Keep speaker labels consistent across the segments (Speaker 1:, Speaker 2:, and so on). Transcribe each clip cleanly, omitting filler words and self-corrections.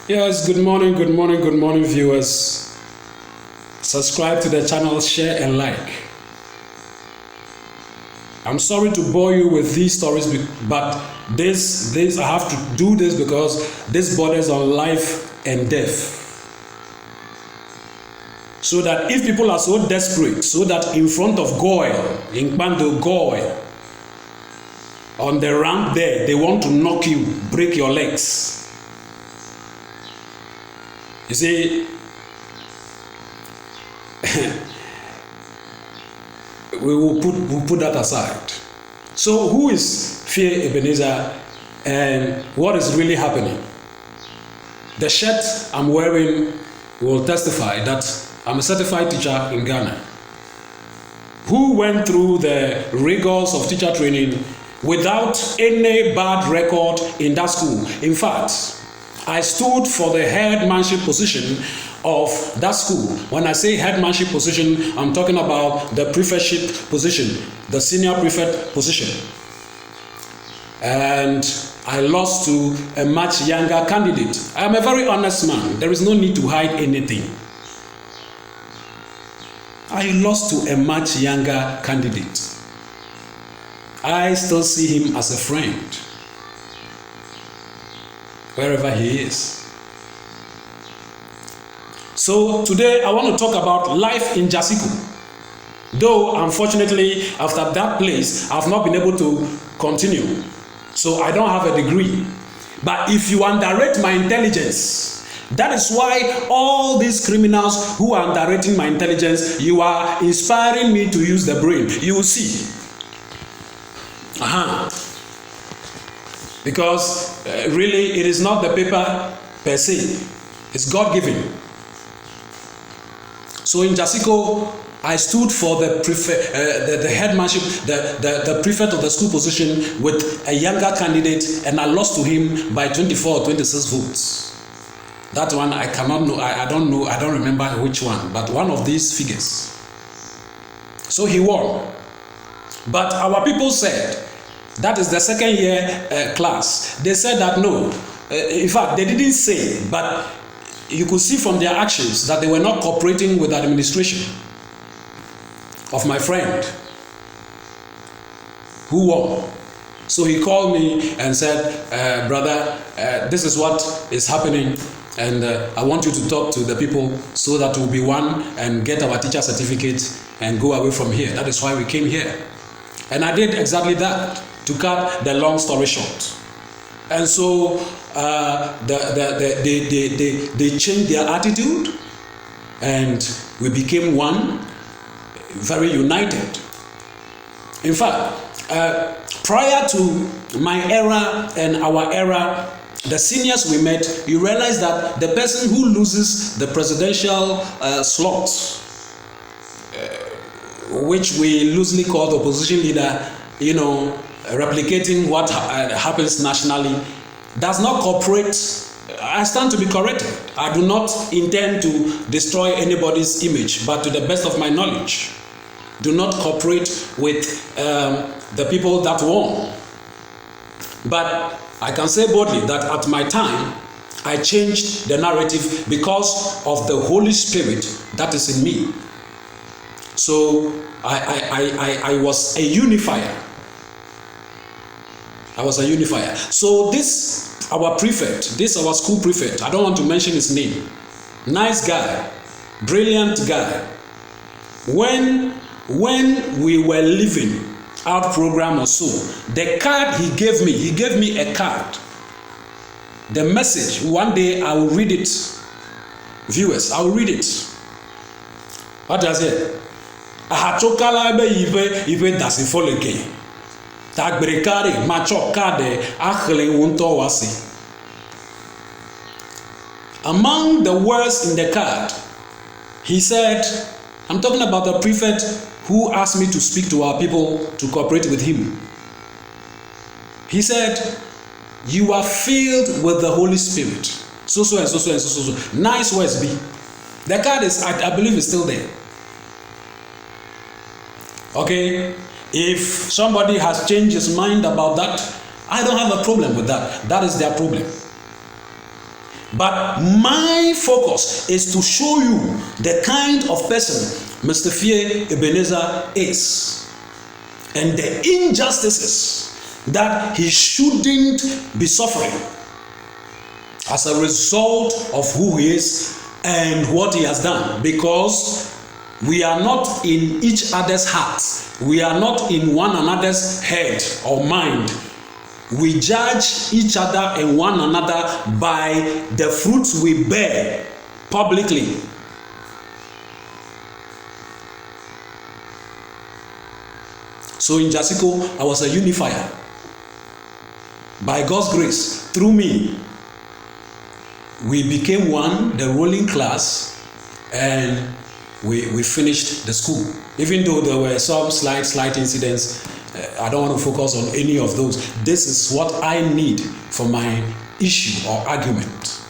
Speaker 1: Yes, good morning, viewers. Subscribe to the channel, share and like. I'm sorry to bore you with these stories, but this I have to do this because this borders on life and death. So that if people are so desperate, so that in front of Goyle, in Bando Goyle, on the ramp there, they want to knock you, break your legs. You see, we'll put that aside. So who is Fie Ebenezer and what is really happening? The shirt I'm wearing will testify that I'm a certified teacher in Ghana who went through the rigors of teacher training without any bad record in that school. In fact, I stood for the headmanship position of that school. When I say headmanship position, I'm talking about the prefectship position, the senior prefect position. And I lost to a much younger candidate. I'm a very honest man. There is no need to hide anything. I lost to a much younger candidate. I still see him as a friend, wherever he is. So today I want to talk about life in JASICO. Though unfortunately after that place I've not been able to continue. So I don't have a degree. But if you underrate my intelligence, that is why all these criminals who are underrating my intelligence, you are inspiring me to use the brain. You will see. Because really it is not the paper per se, it's God-given. So in JASICO, I stood for the headmanship, the prefect of the school position with a younger candidate, and I lost to him by 24 or 26 votes. That one I cannot know, I don't know, I don't remember which one, but one of these figures. So he won. But our people said, that is the second year class. They said that no. In fact, they didn't say, but you could see from their actions that they were not cooperating with the administration of my friend who won. So he called me and said, brother, this is what is happening, and I want you to talk to the people so that we'll be one and get our teacher certificate and go away from here. That is why we came here. And I did exactly that, to cut the long story short. And so they changed their attitude, and we became one, very united. In fact, prior to my era and our era, the seniors we met, you realize that the person who loses the presidential slot, which we loosely call the opposition leader, you know, replicating what happens nationally, does not cooperate. I stand to be corrected. I do not intend to destroy anybody's image, but to the best of my knowledge, do not cooperate with the people that won. But I can say boldly that at my time, I changed the narrative because of the Holy Spirit that is in me. So I was a unifier. I was a unifier. So this, our prefect, this our school prefect, I don't want to mention his name. Nice guy, brilliant guy. When we were leaving out program or so, the card he gave me a card. The message, one day I will read it. Viewers, I will read it. What does it? Ahachokala ibe dasifoleke. Tagbrekare macho kade akhle unto wasi. Among the words in the card, he said, I'm talking about the prefect who asked me to speak to our people to cooperate with him. He said, you are filled with the Holy Spirit. So. Nice words be. The card is, I believe, is still there. Okay? If somebody has changed his mind about that, I don't have a problem with that. That is their problem. But my focus is to show you the kind of person Mr. Fie Ebenezer is, and the injustices that he shouldn't be suffering as a result of who he is and what he has done, because we are not in each other's hearts. We are not in one another's head or mind. We judge each other and one another by the fruits we bear publicly. So in JASICO, I was a unifier. By God's grace, through me, we became one, the ruling class, and we finished the school. Even though there were some slight incidents, I don't want to focus on any of those. This is what I need for my issue or argument.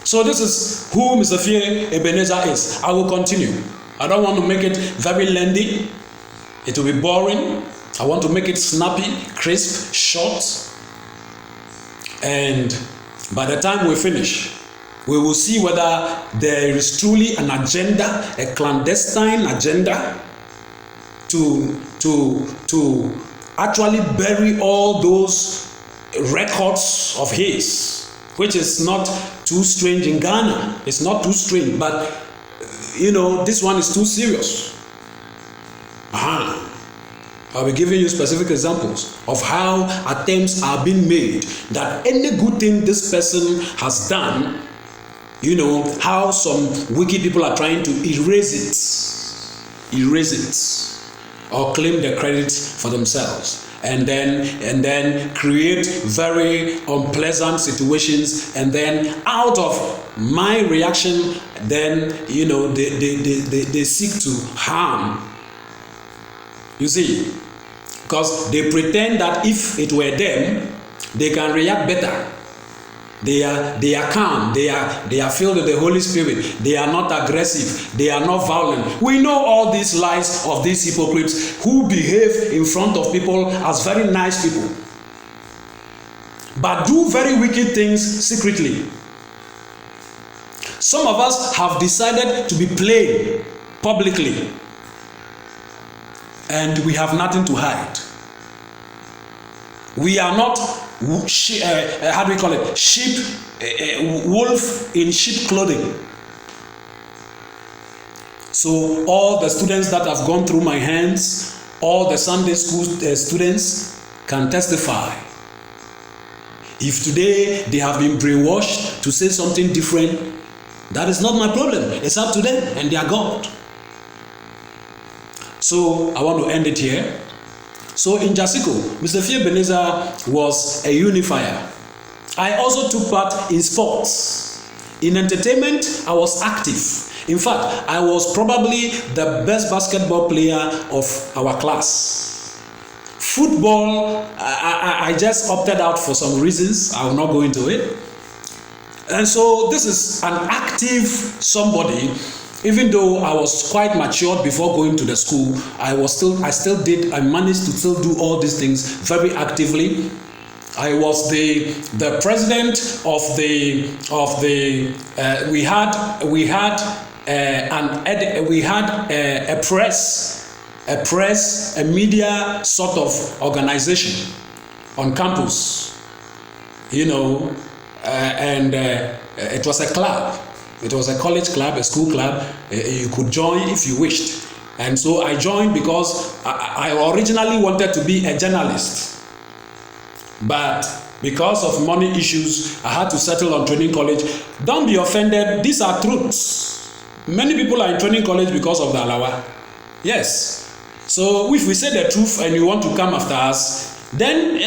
Speaker 1: So this is who Mr. Fie Ebenezer is. I will continue. I don't want to make it very lengthy. It will be boring. I want to make it snappy, crisp, short. And by the time we finish, we will see whether there is truly an agenda, a clandestine agenda, to actually bury all those records of his, which is not too strange in Ghana. It's not too strange, but this one is too serious. I'll be giving you specific examples of how attempts are being made that any good thing this person has done, how some wicked people are trying to erase it, or claim the credit for themselves, and then create very unpleasant situations, and then out of my reaction, then they seek to harm. You see, because they pretend that if it were them, they can react better. They are calm. They are filled with the Holy Spirit. They are not aggressive. They are not violent. We know all these lies of these hypocrites who behave in front of people as very nice people, but do very wicked things secretly. Some of us have decided to be plain publicly, and we have nothing to hide. We are not how do we call it? Wolf in sheep clothing. So all the students that have gone through my hands, all the Sunday school students can testify. If today they have been brainwashed to say something different, that is not my problem. It's up to them and their God. So I want to end it here. So in JASICO, Mr. Fie Ebenezer was a unifier. I also took part in sports. In entertainment, I was active. In fact, I was probably the best basketball player of our class. Football, I just opted out for some reasons. I will not go into it. And so this is an active somebody. Even though I was quite matured before going to the school, I managed to still do all these things very actively. I was the president of a media sort of organization on campus, and it was a club. It was a college club, a school club. You could join if you wished. And so I joined because I originally wanted to be a journalist. But because of money issues, I had to settle on training college. Don't be offended. These are truths. Many people are in training college because of the alawa. Yes. So if we say the truth and you want to come after us, then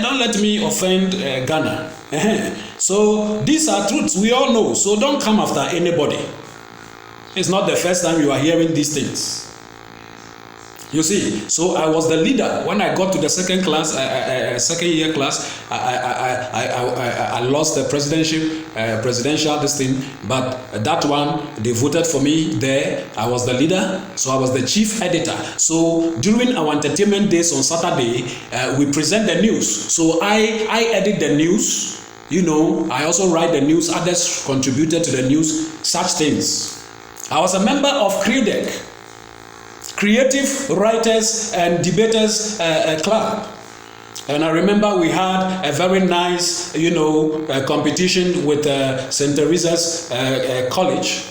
Speaker 1: don't let me offend Ghana. So these are truths we all know. So don't come after anybody. It's not the first time you are hearing these things. You see, so I was the leader. When I got to the second year class, I lost the presidential this thing, but that one, they voted for me there. I was the leader, so I was the chief editor. So during our entertainment days on Saturday, we present the news. So I edit the news, I also write the news, others contributed to the news, such things. I was a member of CREDEC, Creative Writers and Debaters Club. And I remember we had a very nice, competition with St. Teresa's College.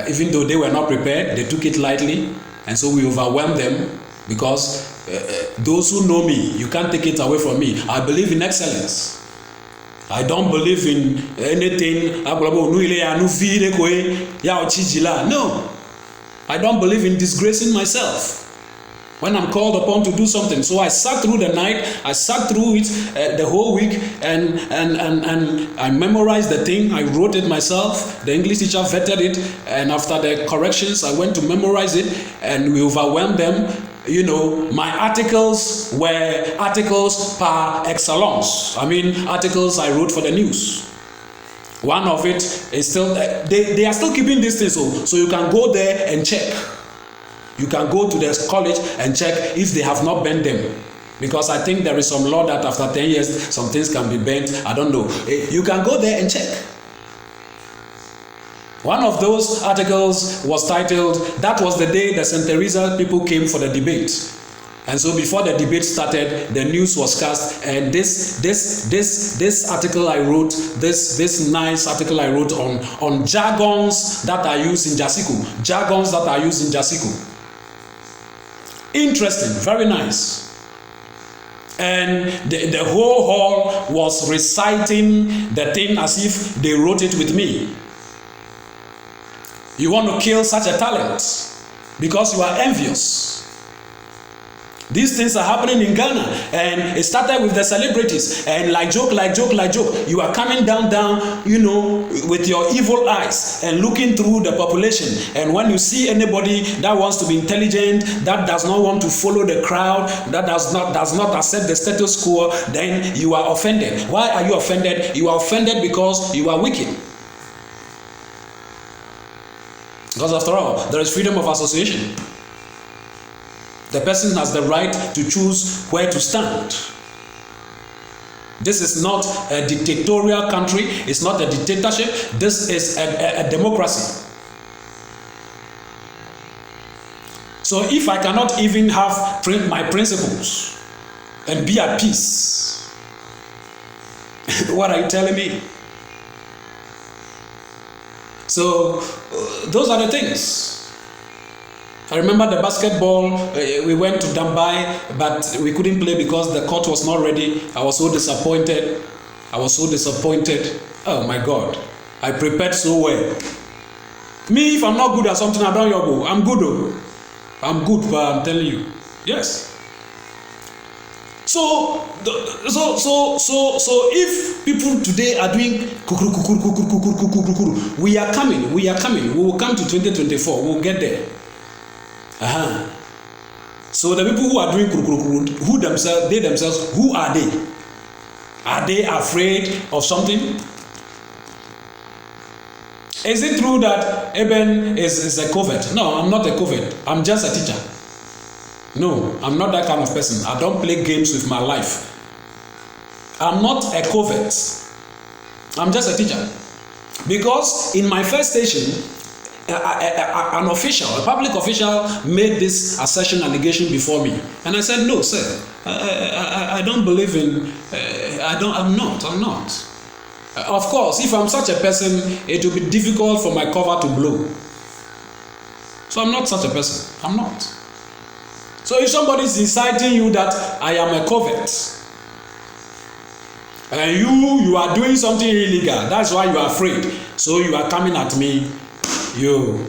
Speaker 1: Even though they were not prepared, they took it lightly. And so we overwhelmed them because those who know me, you can't take it away from me. I believe in excellence. I don't believe in anything. No. I don't believe in disgracing myself when I'm called upon to do something. So I sat through the night, I sat through it the whole week, and I memorized the thing. I wrote it myself. The English teacher vetted it, and after the corrections, I went to memorize it, and we overwhelmed them. My articles were articles par excellence. Articles I wrote for the news. One of it is still, they are still keeping this thing, so you can go there and check. You can go to the college and check if they have not burned them. Because I think there is some law that after 10 years, some things can be burnt. I don't know. You can go there and check. One of those articles was titled, that was the day the St. Teresa people came for the debate. And so before the debate started, the news was cast, and this article I wrote, this nice article I wrote on jargons that are used in JASICO. Jargons that are used in JASICO. Interesting, very nice. And the whole hall was reciting the thing as if they wrote it with me. You want to kill such a talent because you are envious. These things are happening in Ghana, and it started with the celebrities, and like joke, you are coming down, with your evil eyes and looking through the population, and when you see anybody that wants to be intelligent, that does not want to follow the crowd, that does not accept the status quo, then you are offended. Why are you offended? You are offended because you are wicked. Because after all, there is freedom of association. The person has the right to choose where to stand. This is not a dictatorial country. It's not a dictatorship. This is a democracy. So if I cannot even have my principles and be at peace, what are you telling me? So those are the things. I remember the basketball, we went to Dambai, but we couldn't play because the court was not ready. I was so disappointed. Oh my God. I prepared so well. Me, if I'm not good at something, I don't go. I'm good though. I'm good, but I'm telling you. Yes. So if people today are doing we are coming. We will come to 2024. We'll get there. So the people who are doing who themselves, who are they? Are they afraid of something? Is it true that Eben is a covert? No, I'm not a covert. I'm just a teacher. No, I'm not that kind of person. I don't play games with my life. I'm not a covert. I'm just a teacher. Because in my first station, an official, a public official made this assertion allegation before me, and I said, no, sir, I don't believe in, I'm not. Of course, if I'm such a person, it will be difficult for my cover to blow. So I'm not such a person. I'm not. So if somebody is inciting you that I am a covert, and you are doing something illegal, that's why you are afraid. So you are coming at me. You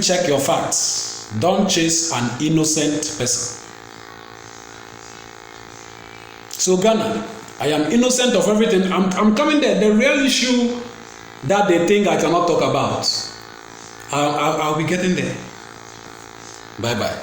Speaker 1: check your facts. Don't chase an innocent person. So Ghana, I am innocent of everything. I'm coming there. The real issue that they think I cannot talk about, I'll be getting there. Bye-bye.